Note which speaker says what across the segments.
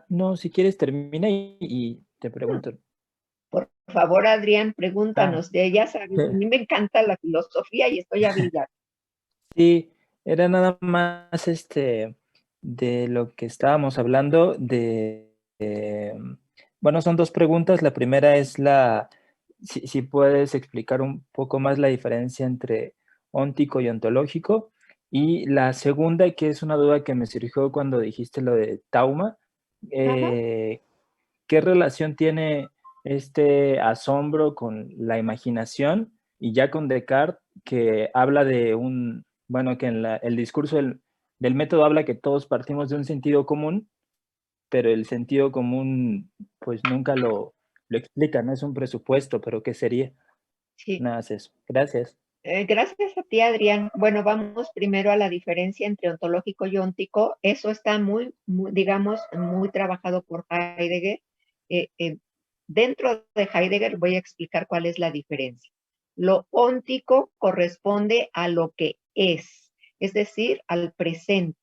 Speaker 1: No, si quieres termina y te pregunto.
Speaker 2: Por favor, Adrián,
Speaker 1: Ah,
Speaker 2: pregúntanos. Ya sabes, a mí me encanta la filosofía y estoy habilitada.
Speaker 1: sí, era nada más de lo que estábamos hablando bueno, son dos preguntas. La primera es si puedes explicar un poco más la diferencia entre óntico y ontológico. Y la segunda, que es una duda que me surgió cuando dijiste lo de Tauma,
Speaker 2: Ajá.
Speaker 1: eh, ¿qué relación tiene este asombro con la imaginación? Y ya con Descartes, que habla de bueno, que en el discurso del método habla que todos partimos de un sentido común, pero el sentido común pues nunca lo explica, no es un presupuesto, pero ¿qué sería?
Speaker 2: Sí.
Speaker 1: Nada más eso. Gracias.
Speaker 2: Gracias a ti, Adrián. Bueno, vamos primero a la diferencia entre ontológico y óntico. Eso está digamos, muy trabajado por Heidegger. Eh, eh, Dentro de Heidegger voy a explicar cuál es la diferencia. Lo óntico corresponde a lo que es decir, al presente,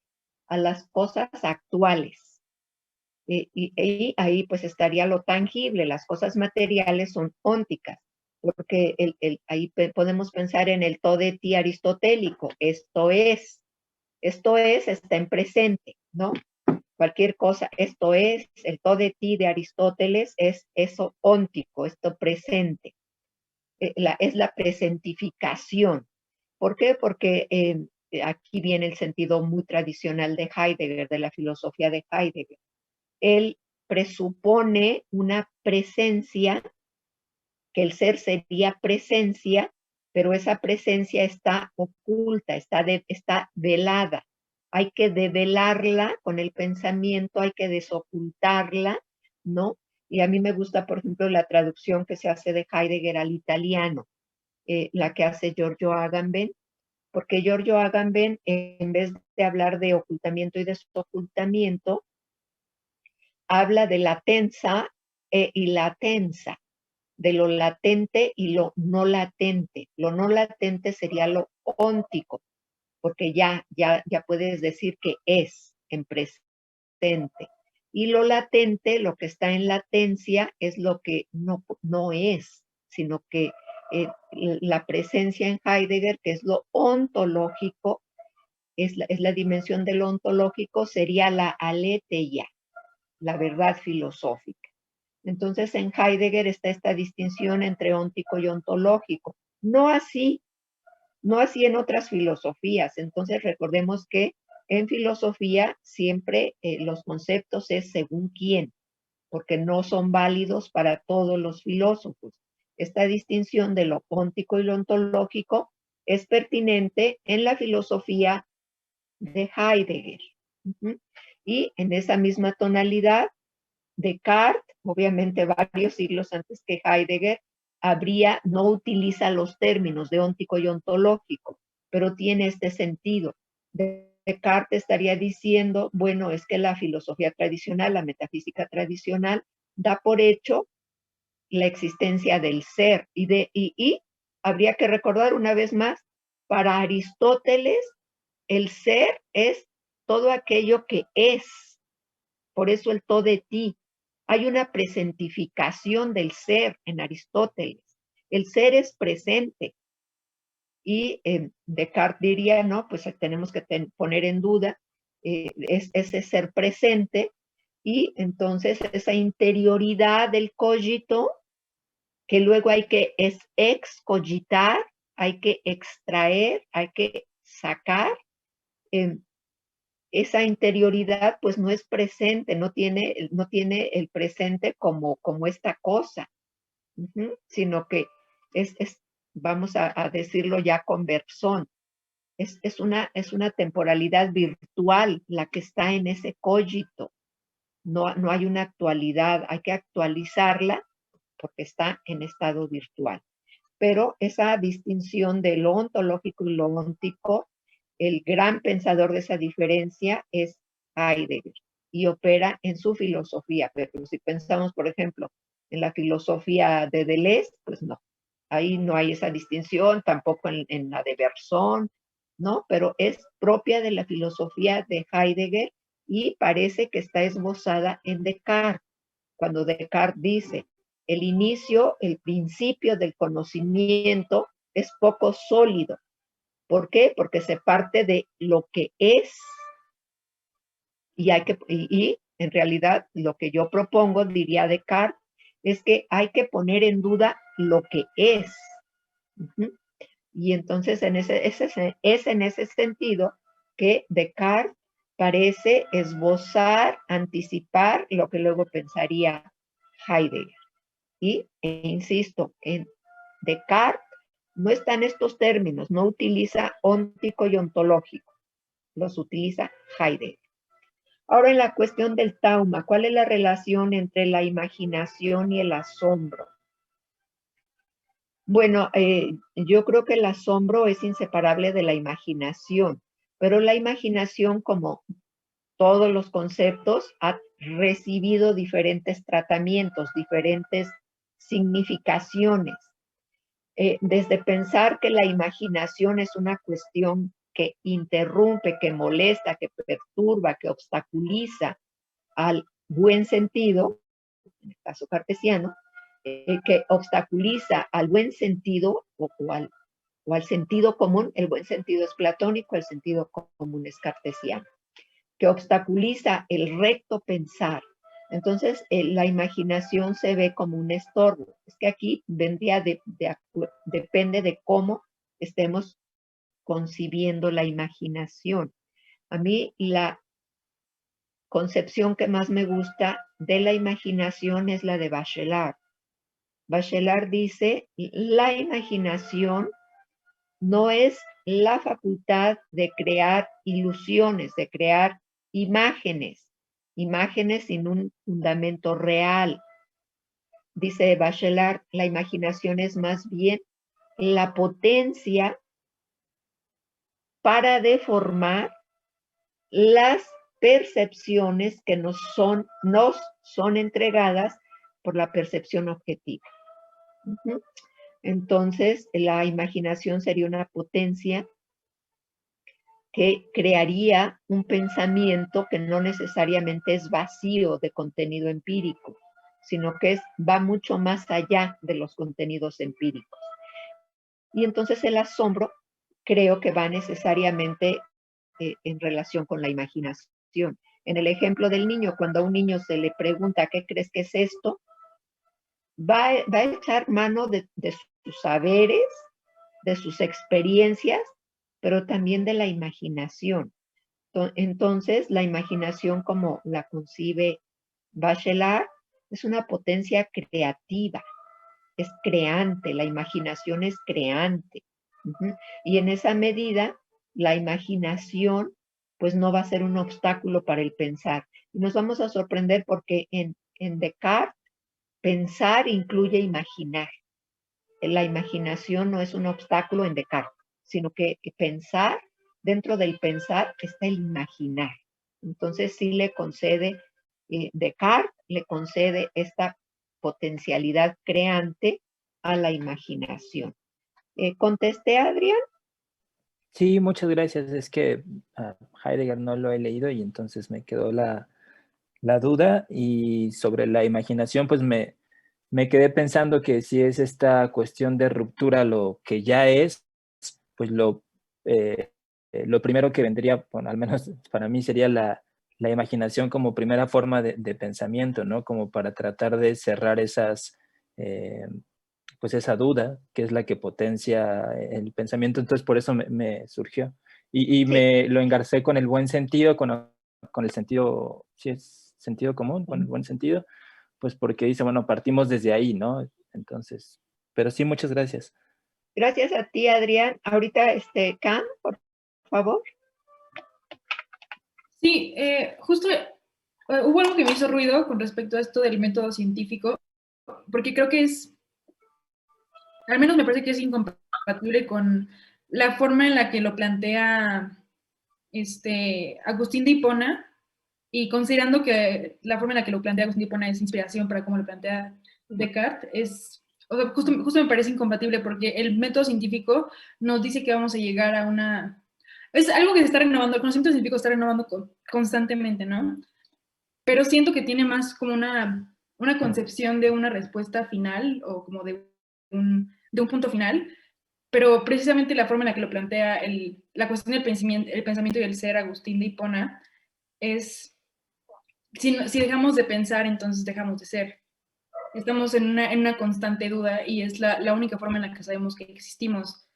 Speaker 2: a las cosas actuales. Y ahí pues estaría lo tangible, las cosas materiales son ónticas, porque ahí podemos pensar en el todo de ti aristotélico, esto es, está en presente, ¿no? Cualquier cosa, esto es, el todo de ti de Aristóteles es eso óntico, esto presente, es la presentificación. ¿Por qué? Porque aquí viene el sentido muy tradicional de Heidegger, de la filosofía de Heidegger. Él presupone una presencia, que el ser sería presencia, pero esa presencia está oculta, está velada. Hay que develarla con el pensamiento, hay que desocultarla, ¿no? Y a mí me gusta, por ejemplo, la traducción que se hace de Heidegger al italiano, la que hace Giorgio Agamben, porque Giorgio Agamben, en vez de hablar de ocultamiento y desocultamiento, habla de latenza y latenza, de lo latente y lo no latente. Lo no latente sería lo óntico, porque ya puedes decir que es en presente. Y lo latente, lo que está en latencia, es lo que no es, sino que la presencia en Heidegger, que es lo ontológico, es la dimensión del ontológico, sería la aletheia, la verdad filosófica. Entonces, en Heidegger está esta distinción entre óntico y ontológico. No así en otras filosofías. Entonces, recordemos que en filosofía siempre los conceptos es según quién, porque no son válidos para todos los filósofos. Esta distinción de lo óntico y lo ontológico es pertinente en la filosofía de Heidegger. Y en esa misma tonalidad, Descartes, obviamente varios siglos antes que Heidegger, no utiliza los términos de óntico y ontológico, pero tiene este sentido. Descartes estaría diciendo, bueno, es que la filosofía tradicional, la metafísica tradicional, da por hecho la existencia del ser y habría que recordar una vez más, para Aristóteles, el ser es todo aquello que es, por eso el todo de ti. Hay una presentificación del ser en Aristóteles. El ser es presente. Y Descartes diría, no, pues tenemos que poner en duda ese ser presente y entonces esa interioridad del cogito que luego hay que excogitar, hay que extraer, hay que sacar. Eh, Esa interioridad pues no es presente, no tiene el presente como esta cosa, sino que es vamos a decirlo ya con Bergson, es una temporalidad virtual la que está en ese cogito, no hay una actualidad, hay que actualizarla porque está en estado virtual. Pero esa distinción de lo ontológico y lo óntico, el gran pensador de esa diferencia es Heidegger y opera en su filosofía. Pero si pensamos, por ejemplo, en la filosofía de Deleuze, pues no, ahí no hay esa distinción, tampoco en la de Bergson, ¿no? Pero es propia de la filosofía de Heidegger y parece que está esbozada en Descartes, cuando Descartes dice, el inicio, el principio del conocimiento es poco sólido. ¿Por qué? Porque se parte de lo que es y en realidad lo que yo propongo, diría Descartes, es que hay que poner en duda lo que es. Y entonces es en ese sentido que Descartes parece esbozar, anticipar lo que luego pensaría Heidegger. Insisto, en Descartes no están estos términos, no utiliza óntico y ontológico, los utiliza Heidegger. Ahora en la cuestión del trauma, ¿cuál es la relación entre la imaginación y el asombro? Bueno, yo creo que el asombro es inseparable de la imaginación, pero la imaginación, como todos los conceptos, ha recibido diferentes tratamientos, diferentes significaciones. Desde pensar que la imaginación es una cuestión que interrumpe, que molesta, que perturba, que obstaculiza al buen sentido, en el caso cartesiano, que obstaculiza al buen sentido o al sentido común. El buen sentido es platónico, el sentido común es cartesiano, que obstaculiza el recto pensar. Entonces, la imaginación se ve como un estorbo. Es que aquí vendría depende de cómo estemos concibiendo la imaginación. A mí la concepción que más me gusta de la imaginación es la de Bachelard. Bachelard dice, la imaginación no es la facultad de crear ilusiones, de crear imágenes sin un fundamento real. Dice Bachelard, la imaginación es más bien la potencia para deformar las percepciones que nos son entregadas por la percepción objetiva. Entonces, la imaginación sería una potencia que crearía un pensamiento que no necesariamente es vacío de contenido empírico, sino que va mucho más allá de los contenidos empíricos. Y entonces el asombro creo que va necesariamente en relación con la imaginación. En el ejemplo del niño, cuando a un niño se le pregunta, ¿qué crees que es esto?, va a echar mano de sus saberes, de sus experiencias, pero también de la imaginación. Entonces, la imaginación, como la concibe Bachelard, es una potencia creativa, es creante, la imaginación es creante. Y en esa medida, la imaginación, pues no va a ser un obstáculo para el pensar. Y nos vamos a sorprender porque en Descartes, pensar incluye imaginar. La imaginación no es un obstáculo en Descartes, sino que pensar, dentro del pensar está el imaginar. Entonces sí le concede, Descartes le concede esta potencialidad creante a la imaginación. ¿Contesté, Adrián?
Speaker 1: Sí, muchas gracias. Es que Heidegger no lo he leído y entonces me quedó la duda. Y sobre la imaginación, pues me quedé pensando que si es esta cuestión de ruptura lo que ya es, pues lo primero que vendría, bueno, al menos para mí sería la imaginación como primera forma de pensamiento, ¿no? Como para tratar de cerrar pues esa duda, que es la que potencia el pensamiento. Entonces por eso me surgió. Y
Speaker 2: Sí.
Speaker 1: me lo engarcé con el buen sentido, con el sentido, sí es sentido común, con el buen sentido, pues porque dice, bueno, partimos desde ahí, ¿no? Entonces, pero sí, muchas gracias.
Speaker 2: Gracias a ti, Adrián. Ahorita, Cam, por favor.
Speaker 3: Sí, justo hubo algo que me hizo ruido con respecto a esto del método científico, porque creo que al menos me parece que es incompatible con la forma en la que lo plantea Agustín de Hipona, y considerando que la forma en la que lo plantea Agustín de Hipona es inspiración para cómo lo plantea Descartes, justo me parece incompatible, porque el método científico nos dice que vamos a llegar a es algo que se está renovando, el conocimiento científico está renovando constantemente, ¿no? Pero siento que tiene más como una concepción de una respuesta final o como de un punto final, pero precisamente la forma en la que lo plantea la cuestión del pensamiento y el ser Agustín de Hipona es, si dejamos de pensar, entonces dejamos de ser. Estamos en una constante duda y es la única forma en la que sabemos que existimos.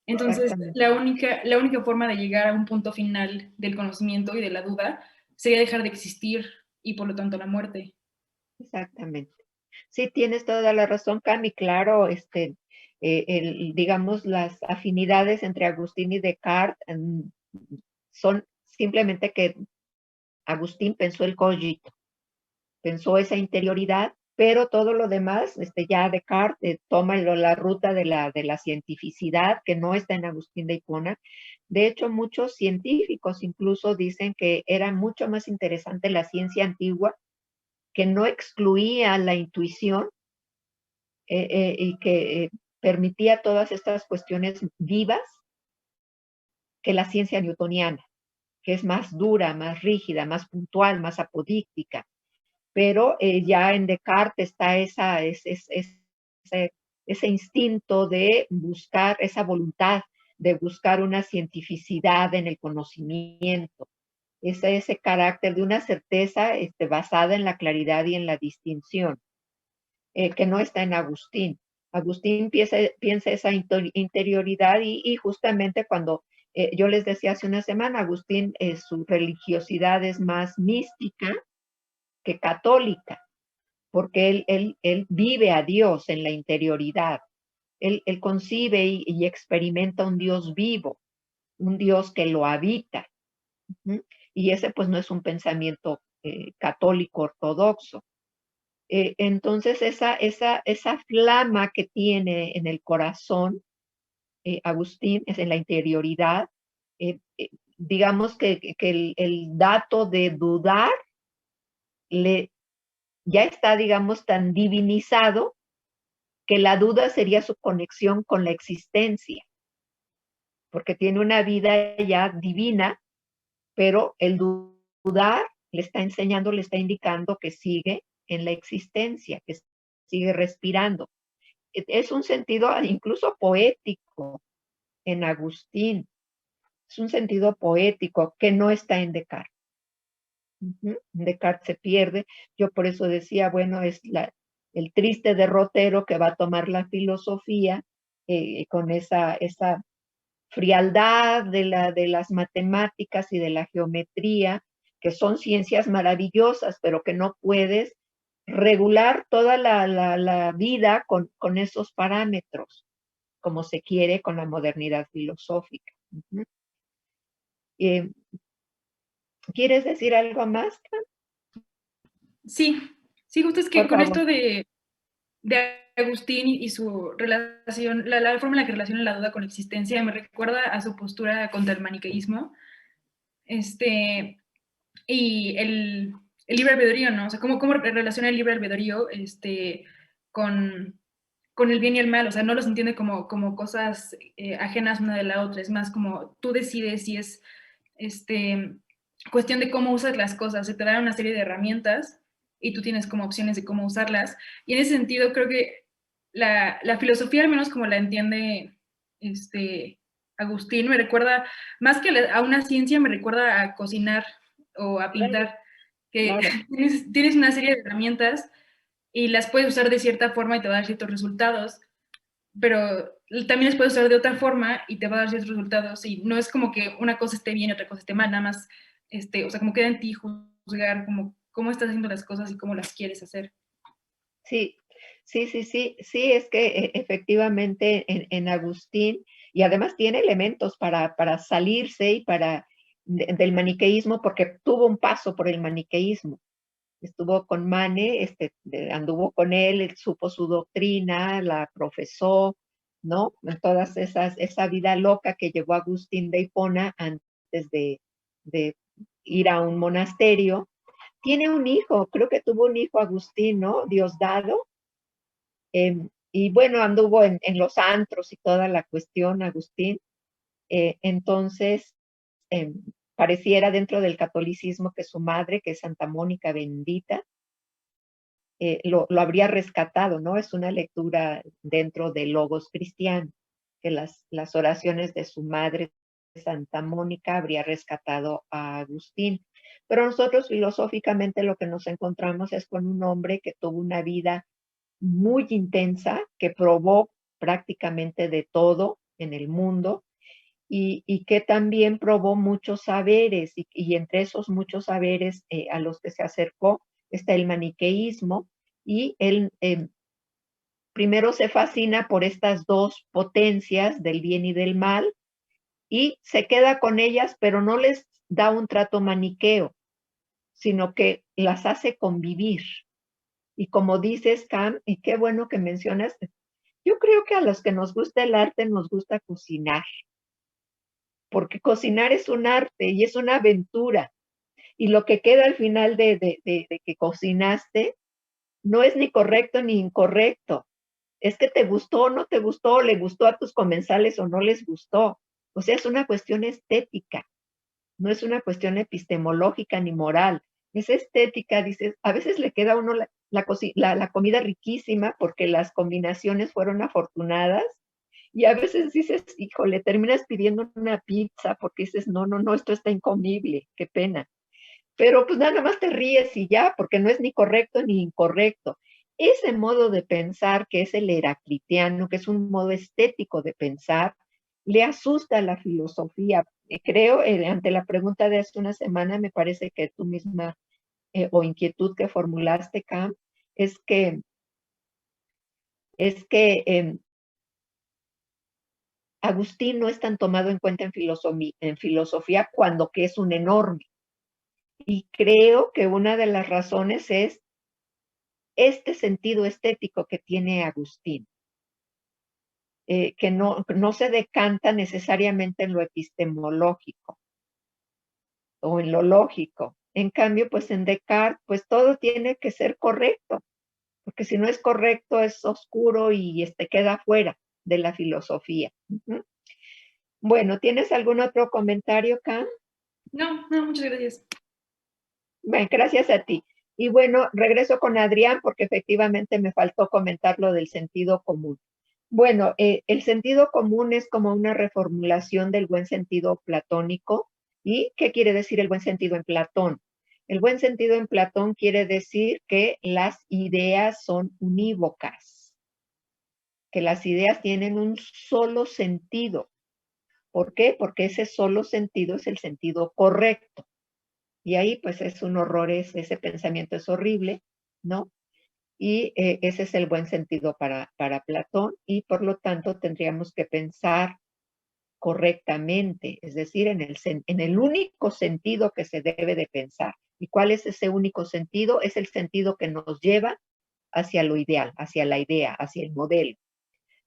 Speaker 3: Entonces, la única forma de llegar a un punto final del conocimiento y de la duda sería dejar de existir y por lo tanto la muerte.
Speaker 2: Exactamente. Sí, tienes toda la razón, Cami. Claro, digamos, las afinidades entre Agustín y Descartes son simplemente que Agustín pensó el cogito, pensó esa interioridad, pero todo lo demás, ya Descartes toma la ruta de la cientificidad, que no está en Agustín de Hipona. De hecho, muchos científicos incluso dicen que era mucho más interesante la ciencia antigua, que no excluía la intuición y que permitía todas estas cuestiones vivas, que la ciencia newtoniana, que es más dura, más rígida, más puntual, más apodíctica. Pero ya en Descartes está ese instinto de buscar, esa voluntad de buscar una cientificidad en el conocimiento, ese carácter de una certeza basada en la claridad y en la distinción, que no está en Agustín. Agustín piensa esa interioridad y justamente cuando yo les decía hace una semana, Agustín, su religiosidad es más mística que católica, porque él vive a Dios en la interioridad. Él concibe y experimenta un Dios vivo, un Dios que lo habita. Y ese pues no es un pensamiento católico ortodoxo. Entonces esa flama que tiene en el corazón, Agustín, es en la interioridad, digamos que el dato de dudar ya está, digamos, tan divinizado que la duda sería su conexión con la existencia, porque tiene una vida ya divina, pero el dudar le está enseñando, le está indicando que sigue en la existencia, que sigue respirando. Es un sentido incluso poético en Agustín, es un sentido poético que no está en Descartes. Descartes se pierde. Yo por eso decía, bueno, es el triste derrotero que va a tomar la filosofía con esa frialdad de las matemáticas y de la geometría, que son ciencias maravillosas, pero que no puedes regular toda la vida con esos parámetros, como se quiere con la modernidad filosófica. ¿Quieres decir algo más?
Speaker 3: Sí, sí, justo es que
Speaker 2: Por
Speaker 3: con
Speaker 2: favor.
Speaker 3: esto de Agustín y su relación, la forma en la que relaciona la duda con la existencia, me recuerda a su postura contra el maniqueísmo, y el libre albedrío, ¿no? O sea, cómo relaciona el libre albedrío con el bien y el mal, o sea, no los entiende como cosas ajenas una de la otra, es más como tú decides si es cuestión de cómo usas las cosas, se te dan una serie de herramientas y tú tienes como opciones de cómo usarlas, y en ese sentido creo que la filosofía, al menos como la entiende Agustín, me recuerda, más que a una ciencia, me recuerda a cocinar o a pintar, que
Speaker 2: Claro.
Speaker 3: tienes una serie de herramientas y las puedes usar de cierta forma y te va a dar ciertos resultados, pero también las puedes usar de otra forma y te va a dar ciertos resultados, y no es como que una cosa esté bien y otra cosa esté mal, nada más, o sea, como queda en ti juzgar como cómo estás haciendo las cosas y cómo las quieres hacer.
Speaker 2: Sí, sí, es que efectivamente en Agustín, y además tiene elementos para salirse y del maniqueísmo, porque tuvo un paso por el maniqueísmo. Estuvo con Mane, anduvo con él supo su doctrina, la profesó, ¿no? Todas esa vida loca que llevó Agustín de Hipona antes de ir a un monasterio. Tiene un hijo, creo que tuvo un hijo Agustín, ¿no? Diosdado. Y bueno, anduvo en los antros y toda la cuestión, Agustín. Entonces, pareciera dentro del catolicismo que su madre, que es Santa Mónica Bendita, lo habría rescatado, ¿no? Es una lectura dentro del Logos cristiano, que las oraciones de su madre, Santa Mónica, habría rescatado a Agustín. Pero nosotros filosóficamente lo que nos encontramos es con un hombre que tuvo una vida muy intensa, que probó prácticamente de todo en el mundo y que también probó muchos saberes y entre esos muchos saberes a los que se acercó está el maniqueísmo y él primero se fascina por estas dos potencias del bien y del mal y se queda con ellas, pero no les da un trato maniqueo, sino que las hace convivir. Y como dices, Cam, y qué bueno que mencionas, yo creo que a los que nos gusta el arte nos gusta cocinar, porque cocinar es un arte y es una aventura. Y lo que queda al final de que cocinaste no es ni correcto ni incorrecto. Es que te gustó o no te gustó, le gustó a tus comensales o no les gustó. O sea, es una cuestión estética, no es una cuestión epistemológica ni moral. Es estética, dices, a veces le queda a uno la comida riquísima porque las combinaciones fueron afortunadas y a veces dices, híjole, terminas pidiendo una pizza porque dices, no, esto está incomible, qué pena. Pero pues nada más te ríes y ya, porque no es ni correcto ni incorrecto. Ese modo de pensar, que es el heraclitiano, que es un modo estético de pensar, le asusta a la filosofía. Creo, ante la pregunta de hace una semana, me parece que tú misma, o inquietud que formulaste, Cam, es que Agustín no es tan tomado en cuenta en filosofía cuando que es un enorme. Y creo que una de las razones es este sentido estético que tiene Agustín, que no se decanta necesariamente en lo epistemológico o en lo lógico. En cambio, pues en Descartes, pues todo tiene que ser correcto, porque si no es correcto es oscuro y queda fuera de la filosofía. Bueno, ¿tienes algún otro comentario, Cam?
Speaker 3: No, muchas gracias.
Speaker 2: Bueno, gracias a ti. Y bueno, regreso con Adrián porque efectivamente me faltó comentar lo del sentido común. Bueno, el sentido común es como una reformulación del buen sentido platónico. ¿Y qué quiere decir el buen sentido en Platón? El buen sentido en Platón quiere decir que las ideas son unívocas, que las ideas tienen un solo sentido. ¿Por qué? Porque ese solo sentido es el sentido correcto. Y ahí pues es un horror, ese pensamiento es horrible, ¿no? Y ese es el buen sentido para Platón y por lo tanto tendríamos que pensar correctamente, es decir, en el único sentido que se debe de pensar. ¿Y cuál es ese único sentido? Es el sentido que nos lleva hacia lo ideal, hacia la idea, hacia el modelo.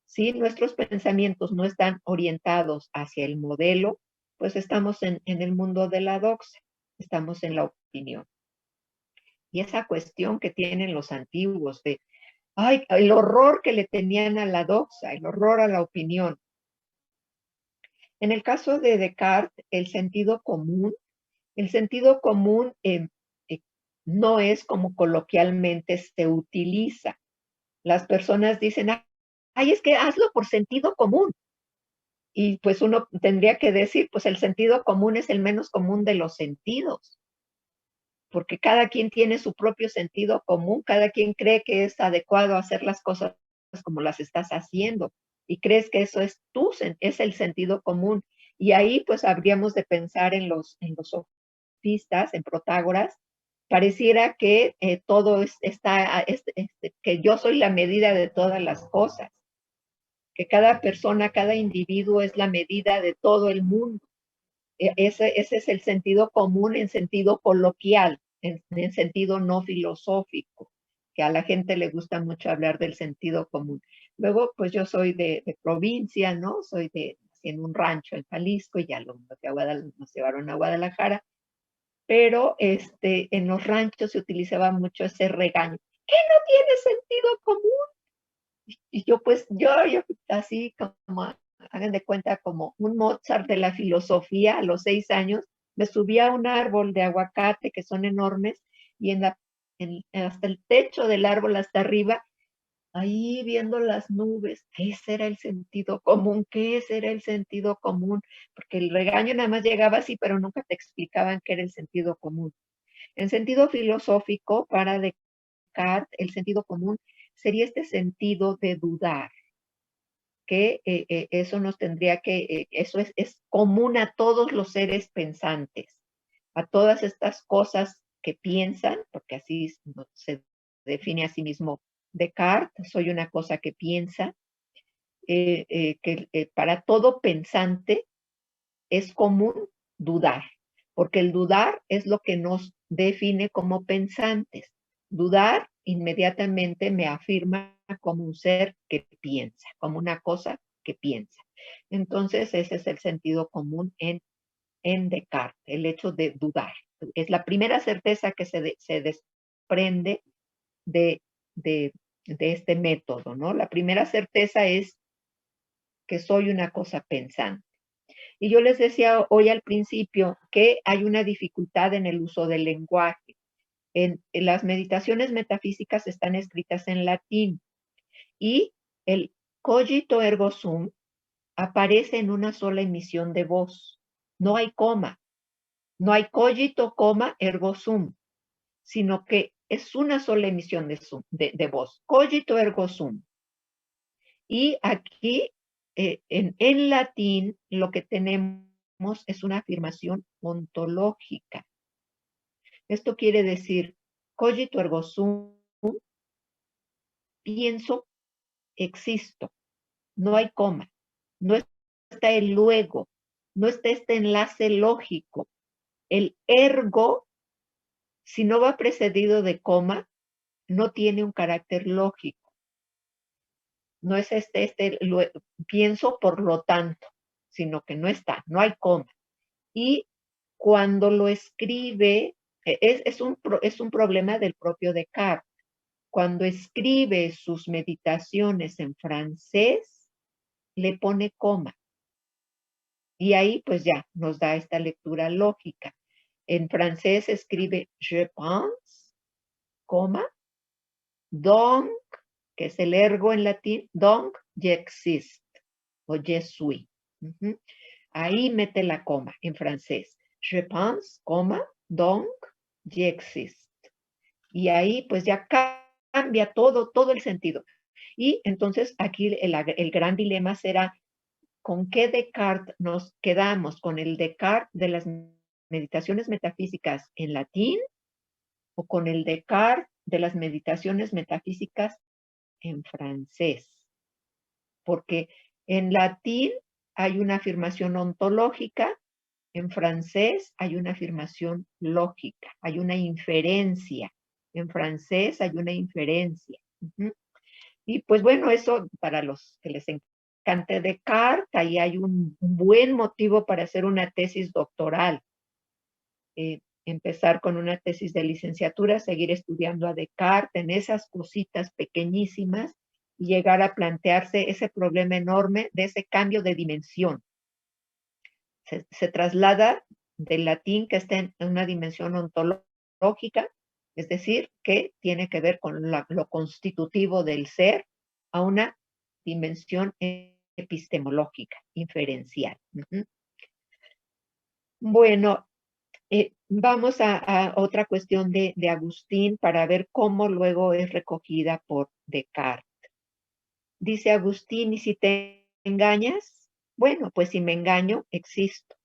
Speaker 2: Si nuestros pensamientos no están orientados hacia el modelo, pues estamos en el mundo de la doxa, estamos en la opinión. Y esa cuestión que tienen los antiguos de, ay, el horror que le tenían a la doxa, el horror a la opinión. En el caso de Descartes, el sentido común no es como coloquialmente se utiliza. Las personas dicen, ay, es que hazlo por sentido común. Y pues uno tendría que decir, pues el sentido común es el menos común de los sentidos, porque cada quien tiene su propio sentido común, cada quien cree que es adecuado hacer las cosas como las estás haciendo y crees que eso es es el sentido común. Y ahí pues habríamos de pensar en los sofistas, en Protágoras, pareciera que todo que yo soy la medida de todas las cosas, que cada persona, cada individuo es la medida de todo el mundo. Ese es el sentido común en sentido coloquial, en sentido no filosófico, que a la gente le gusta mucho hablar del sentido común. Luego, pues yo soy de provincia, ¿no? En un rancho en Jalisco y ya nos llevaron a Guadalajara, pero en los ranchos se utilizaba mucho ese regaño. ¿Qué no tiene sentido común? Y yo pues, yo así como hagan de cuenta, como un Mozart de la filosofía. A los 6 años me subí a un árbol de aguacate, que son enormes, y hasta el techo del árbol, hasta arriba, ahí viendo las nubes. Ese era el sentido común. ¿Qué ese era el sentido común? Porque el regaño nada más llegaba así, pero nunca te explicaban qué era el sentido común. En sentido filosófico, para Descartes, el sentido común sería este sentido de dudar, que eso nos tendría que, eso es común a todos los seres pensantes, a todas estas cosas que piensan, porque así se define a sí mismo Descartes: soy una cosa que piensa, que para todo pensante es común dudar, porque el dudar es lo que nos define como pensantes. Dudar inmediatamente me afirma como un ser que piensa, como una cosa que piensa. Entonces, ese es el sentido común en Descartes, el hecho de dudar. Es la primera certeza que se desprende de, de este método, ¿no? La primera certeza es que soy una cosa pensante. Y yo les decía hoy al principio que hay una dificultad en el uso del lenguaje. En las meditaciones metafísicas están escritas en latín, y el cogito ergo sum aparece en una sola emisión de voz. No hay coma, no hay cogito, coma, ergo sum, sino que es una sola emisión de voz. Cogito ergo sum. Y aquí, en latín, lo que tenemos es una afirmación ontológica. Esto quiere decir, cogito ergo sum, pienso, existo. No hay coma, no está el luego, no está este enlace lógico. El ergo, si no va precedido de coma, no tiene un carácter lógico. No es pienso por lo tanto, sino que no está, no hay coma. Y cuando lo escribe, es un problema del propio Descartes. Cuando escribe sus meditaciones en francés, le pone coma. Y ahí pues ya nos da esta lectura lógica. En francés escribe je pense, coma, donc, que es el ergo en latín, donc j'existe, o je suis. Ahí mete la coma en francés. Je pense, coma, donc j'existe. Y ahí pues ya cambia todo el sentido. Y entonces aquí el gran dilema será, ¿con qué Descartes nos quedamos? ¿Con el Descartes de las meditaciones metafísicas en latín o con el Descartes de las meditaciones metafísicas en francés? Porque en latín hay una afirmación ontológica, en francés hay una afirmación lógica, hay una inferencia. En francés hay una inferencia. Y pues bueno, eso para los que les encante Descartes, ahí hay un buen motivo para hacer una tesis doctoral. Empezar con una tesis de licenciatura, seguir estudiando a Descartes en esas cositas pequeñísimas y llegar a plantearse ese problema enorme de ese cambio de dimensión. Se traslada del latín, que está en una dimensión ontológica, es decir, que tiene que ver con lo constitutivo del ser, a una dimensión epistemológica, inferencial. Bueno, vamos a otra cuestión de Agustín para ver cómo luego es recogida por Descartes. Dice Agustín, ¿y si te engañas? Bueno, pues si me engaño, existo.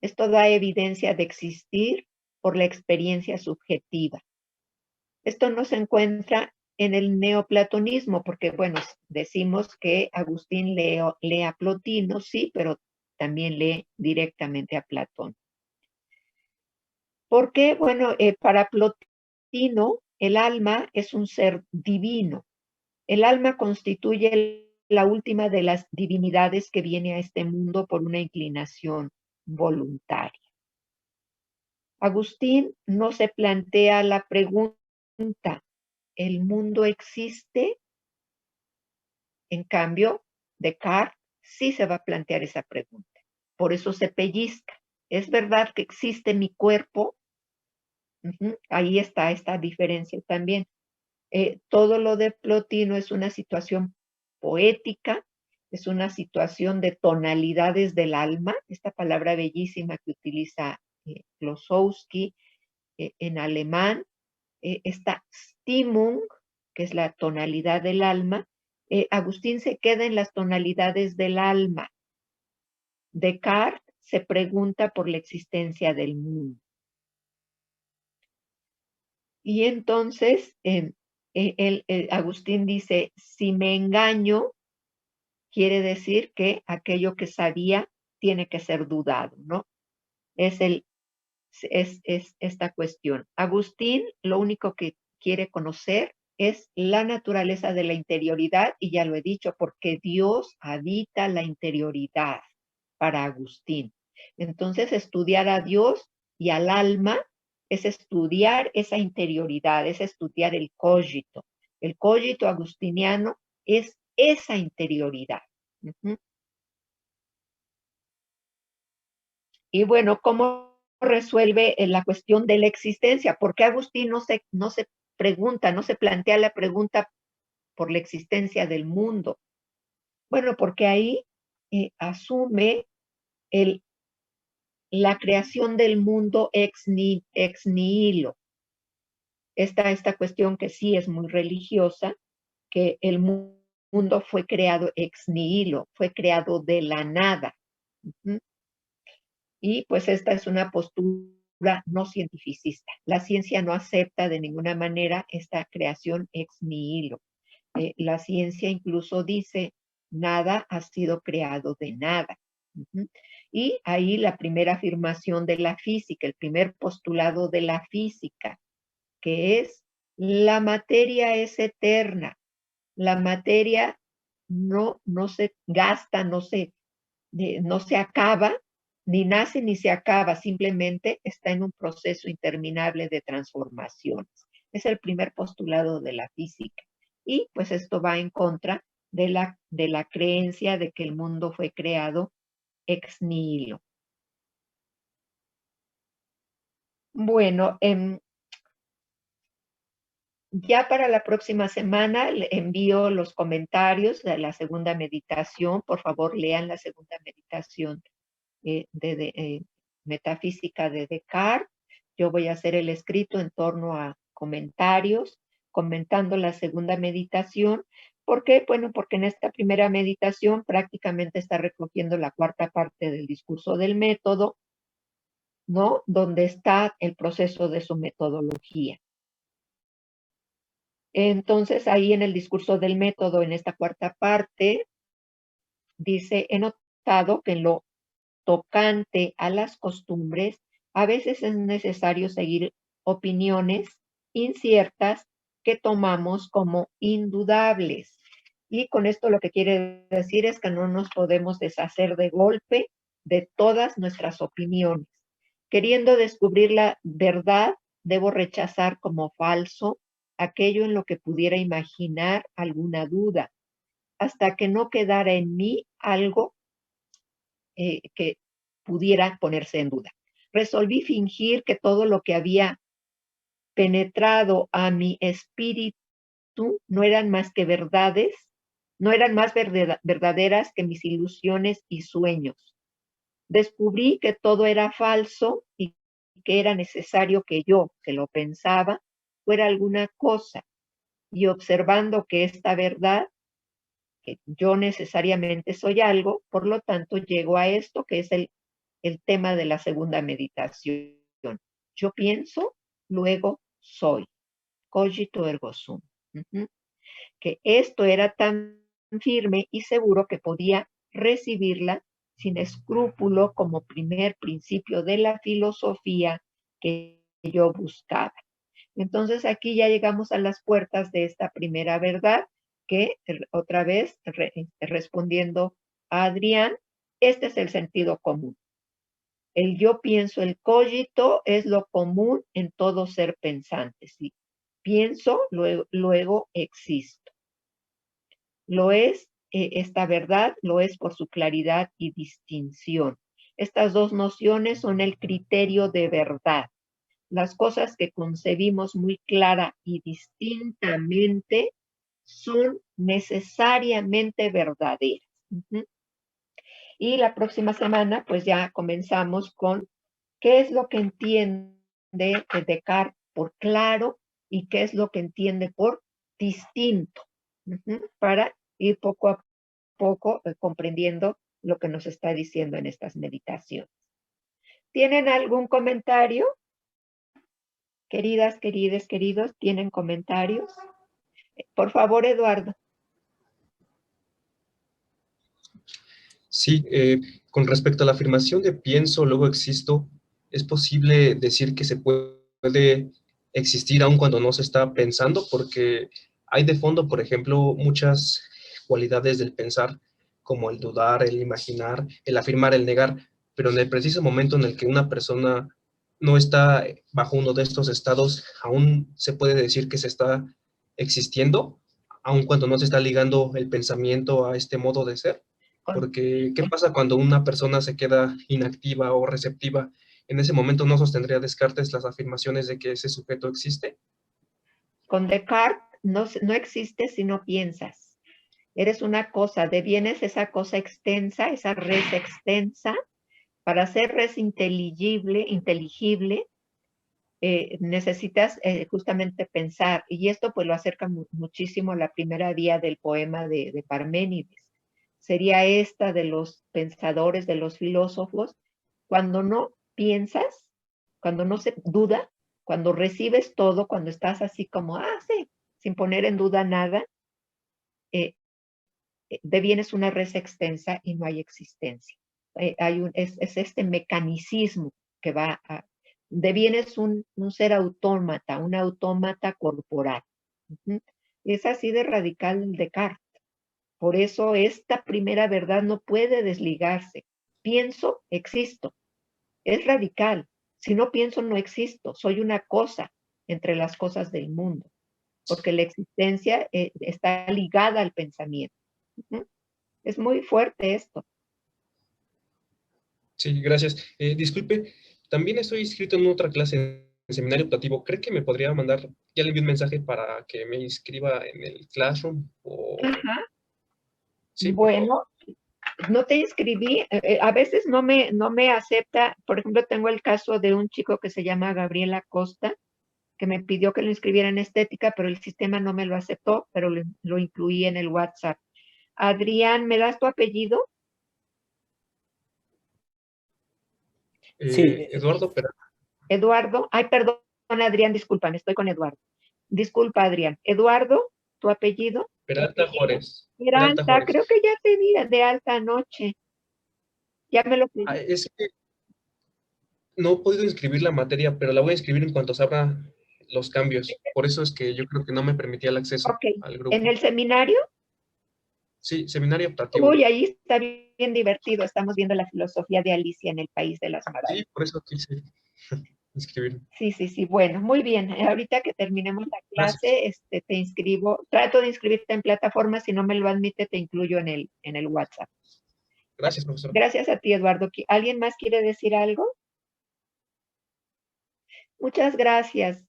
Speaker 2: Esto da evidencia de existir por la experiencia subjetiva. Esto no se encuentra en el neoplatonismo, porque, bueno, decimos que Agustín lee a Plotino, sí, pero también lee directamente a Platón. Porque, bueno, para Plotino, el alma es un ser divino. El alma constituye la última de las divinidades que viene a este mundo por una inclinación voluntaria. Agustín no se plantea la pregunta, ¿el mundo existe? En cambio, Descartes sí se va a plantear esa pregunta. Por eso se pellizca. ¿Es verdad que existe mi cuerpo? Ahí está esta diferencia también. Todo lo de Plotino es una situación poética, es una situación de tonalidades del alma, esta palabra bellísima que utiliza Klosowski en alemán, esta Stimmung, que es la tonalidad del alma. Agustín se queda en las tonalidades del alma. Descartes se pregunta por la existencia del mundo. Y entonces Agustín dice, si me engaño, quiere decir que aquello que sabía tiene que ser dudado, ¿no? Es esta cuestión. Agustín lo único que quiere conocer es la naturaleza de la interioridad, y ya lo he dicho, porque Dios habita la interioridad para Agustín. Entonces, estudiar a Dios y al alma es estudiar esa interioridad, es estudiar el cogito. El cogito agustiniano es esa interioridad. Y bueno, ¿cómo resuelve la cuestión de la existencia? ¿Por qué Agustín no se pregunta, no se plantea la pregunta por la existencia del mundo? Bueno, porque ahí asume la creación del mundo ex nihilo. Esta cuestión que sí es muy religiosa, que el mundo fue creado ex nihilo, fue creado de la nada. Y pues esta es una postura no cientificista. La ciencia no acepta de ninguna manera esta creación ex nihilo. La ciencia incluso dice, nada ha sido creado de nada. Y ahí la primera afirmación de la física, el primer postulado de la física, que es, la materia es eterna. La materia no se gasta, no se acaba, ni nace ni se acaba, simplemente está en un proceso interminable de transformaciones. Es el primer postulado de la física. Y pues esto va en contra de la creencia de que el mundo fue creado ex nihilo. Bueno, ya para la próxima semana le envío los comentarios de la segunda meditación. Por favor, lean la segunda meditación metafísica de Descartes. Yo voy a hacer el escrito en torno a comentarios, comentando la segunda meditación. ¿Por qué? Bueno, porque en esta primera meditación prácticamente está recogiendo la cuarta parte del discurso del método, ¿no? Donde está el proceso de su metodología. Entonces, ahí en el discurso del método, en esta cuarta parte, dice, he notado que en lo tocante a las costumbres, a veces es necesario seguir opiniones inciertas que tomamos como indudables. Y con esto lo que quiere decir es que no nos podemos deshacer de golpe de todas nuestras opiniones. Queriendo descubrir la verdad, debo rechazar como falso aquello en lo que pudiera imaginar alguna duda, hasta que no quedara en mí algo que pudiera ponerse en duda. Resolví fingir que todo lo que había penetrado a mi espíritu no eran más que verdades, no eran más verdaderas que mis ilusiones y sueños. Descubrí que todo era falso y que era necesario que yo, que lo pensaba, fuera alguna cosa. Y observando que esta verdad, que yo necesariamente soy algo, por lo tanto llego a esto que es el tema de la segunda meditación. Yo pienso, luego soy. Cogito ergo sum. Que esto era tan firme y seguro que podía recibirla sin escrúpulo como primer principio de la filosofía que yo buscaba. Entonces aquí ya llegamos a las puertas de esta primera verdad que otra vez respondiendo a Adrián, este es el sentido común. El yo pienso, el cogito es lo común en todo ser pensante. ¿Sí? Pienso, luego existo. Lo es esta verdad lo es por su claridad y distinción. Estas dos nociones son el criterio de verdad. Las cosas que concebimos muy clara y distintamente son necesariamente verdaderas. Y la próxima semana, pues ya comenzamos con qué es lo que entiende Descartes por claro y qué es lo que entiende por distinto, para ir poco a poco comprendiendo lo que nos está diciendo en estas meditaciones. ¿Tienen algún comentario? Queridas, queridos, ¿tienen comentarios? Por favor, Eduardo.
Speaker 4: Sí, con respecto a la afirmación de pienso, luego existo, ¿es posible decir que se puede existir aun cuando no se está pensando? Porque hay de fondo, por ejemplo, muchas cualidades del pensar, como el dudar, el imaginar, el afirmar, el negar, pero en el preciso momento en el que una persona no está bajo uno de estos estados, aún se puede decir que se está existiendo, aun cuando no se está ligando el pensamiento a este modo de ser. Porque, ¿qué pasa cuando una persona se queda inactiva o receptiva? En ese momento no sostendría Descartes las afirmaciones de que ese sujeto existe.
Speaker 2: Con Descartes no existe si no piensas. Eres una cosa, devienes esa cosa extensa, esa res extensa. Para ser res inteligible, necesitas justamente pensar. Y esto pues lo acerca muchísimo a la primera vía del poema de Parménides. Sería esta de los pensadores, de los filósofos, cuando no piensas, cuando no se duda, cuando recibes todo, cuando estás así como, sí, sin poner en duda nada, devienes una res extensa y no hay existencia. Es este mecanicismo que va a... devienes un ser autómata, un autómata corporal. Es así de radical Descartes. Por eso esta primera verdad no puede desligarse. Pienso, existo. Es radical. Si no pienso, no existo. Soy una cosa entre las cosas del mundo. Porque la existencia está ligada al pensamiento. Es muy fuerte esto.
Speaker 4: Sí, gracias. Disculpe, también estoy inscrito en otra clase en seminario optativo. ¿Cree que me podría mandar, ya le envié un mensaje para que me inscriba en el Classroom?
Speaker 2: Ajá.
Speaker 4: Sí,
Speaker 2: bueno, no te inscribí, a veces no me acepta. Por ejemplo, tengo el caso de un chico que se llama Gabriel Acosta, que me pidió que lo inscribiera en estética, pero el sistema no me lo aceptó, pero lo incluí en el WhatsApp. Adrián, ¿me das tu apellido?
Speaker 1: Sí,
Speaker 4: Eduardo Peralta.
Speaker 2: Eduardo. Ay, perdón, Adrián, discúlpame, estoy con Eduardo. Disculpa, Adrián. Eduardo, ¿tu apellido?
Speaker 4: Peralta Juárez.
Speaker 2: Peralta, creo que ya te di de alta anoche. Ya me lo pedí.
Speaker 4: Es que no he podido inscribir la materia, pero la voy a inscribir en cuanto se abra los cambios. Por eso es que yo creo que no me permitía el acceso al grupo.
Speaker 2: ¿En el seminario?
Speaker 4: Sí, seminario optativo.
Speaker 2: Uy, ahí está bien divertido. Estamos viendo la filosofía de Alicia en el País de las Maravillas.
Speaker 4: Sí, por eso quise inscribirme.
Speaker 2: Sí. Bueno, muy bien. Ahorita que terminemos la clase, te inscribo. Trato de inscribirte en plataforma. Si no me lo admite, te incluyo en el WhatsApp.
Speaker 4: Gracias, profesor.
Speaker 2: Gracias a ti, Eduardo. ¿Alguien más quiere decir algo? Muchas gracias.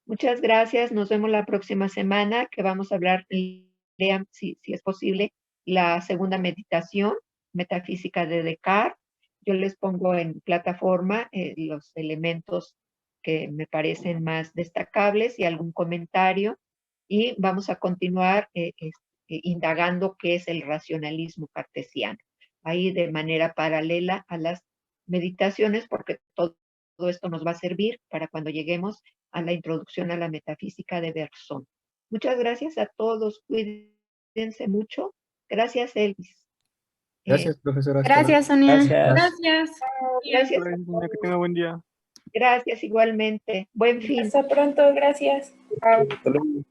Speaker 2: Muchas gracias. Nos vemos la próxima semana, que vamos a hablar, lean, si es posible, la segunda meditación, metafísica de Descartes. Yo les pongo en plataforma los elementos que me parecen más destacables y algún comentario. Y vamos a continuar indagando qué es el racionalismo cartesiano. Ahí de manera paralela a las meditaciones, porque todo esto nos va a servir para cuando lleguemos a la introducción a la metafísica de Bergson. Muchas gracias a todos. Cuídense mucho. Gracias, Elvis.
Speaker 5: Gracias, profesora.
Speaker 6: Gracias, Sonia.
Speaker 3: Gracias.
Speaker 2: Gracias.
Speaker 5: Que tenga buen día.
Speaker 2: Gracias igualmente. Buen fin.
Speaker 6: Hasta pronto, gracias.
Speaker 5: Hasta luego.